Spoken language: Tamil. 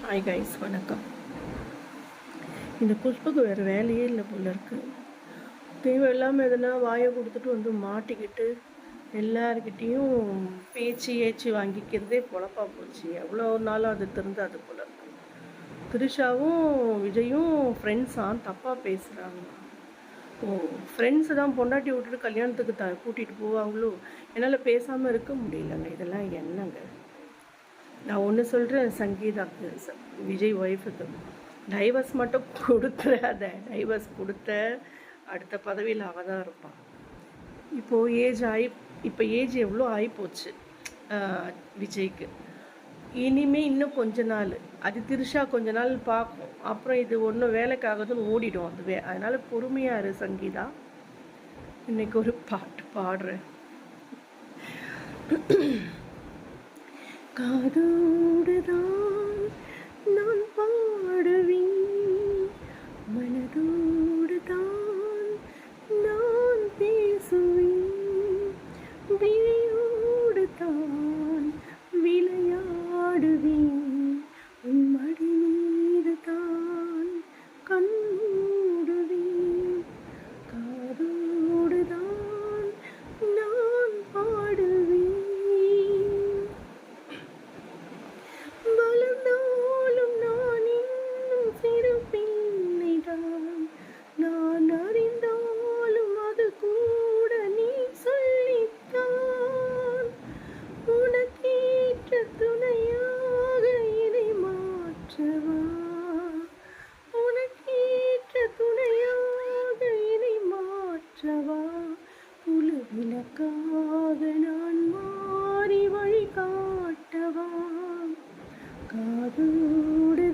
ஹாய் கைஸ், வணக்கம். இந்த புஷ்புக்கு வேறு வேலையே இல்லை போல இருக்குது. தேவையில்லாமல் எதுனா வாயை கொடுத்துட்டு வந்து மாட்டிக்கிட்டு எல்லாருக்கிட்டேயும் பேச்சு ஏச்சு வாங்கிக்கிறதே பொழப்பா போச்சு. எவ்வளோ நாளும் அது திருந்தாது போல இருக்கு. திரிஷாவும் விஜயும் ஃப்ரெண்ட்ஸாக தப்பாக பேசுகிறாங்க. ஃப்ரெண்ட்ஸு தான் பொண்டாட்டி விட்டுட்டு கல்யாணத்துக்கு கூட்டிகிட்டு போவாங்களோ? என்னால் பேசாமல் இருக்க முடியலங்க. இதெல்லாம் என்னங்க? நான் ஒன்று சொல்கிறேன், சங்கீதாக்கு விஜய் ஒய்ஃபுக்கு டைவர்ஸ் மட்டும் கொடுத்துறாத. டைவர்ஸ் கொடுத்த அடுத்த பதவியில் அவள் தான் இருப்பான். இப்போ ஏஜ் எவ்வளோ ஆகிப்போச்சு விஜய்க்கு. இன்னும் கொஞ்ச நாள் அது திரிஷா கொஞ்ச நாள் பார்க்கும். அப்புறம் இது ஒன்றும் வேலைக்காகதுன்னு ஓடிடும் அதுவே. அதனால் பொறுமையாக இரு சங்கீதா. இன்னைக்கு ஒரு பாட்டு பாடுறேன். காதோடுதான் நான் பாடுவேன், மனதோடுதான் நான் பேசுவேன், விழியோடுதான் விளையாடுவேன், உன் மடி மீது தான் கண்மூடுவேன். காதோடுதான் நான் பாடுவேன். நான் அறிந்தாலும் அது கூட நீ சொல்லித்தான். உனக்கேற்ற துணையாக இதை மாற்றவா, உனக்கேற்ற துணையாக இதை மாற்றவா, உலகிலக்காக நான் மாறி வழி காட்டவா. காதோடு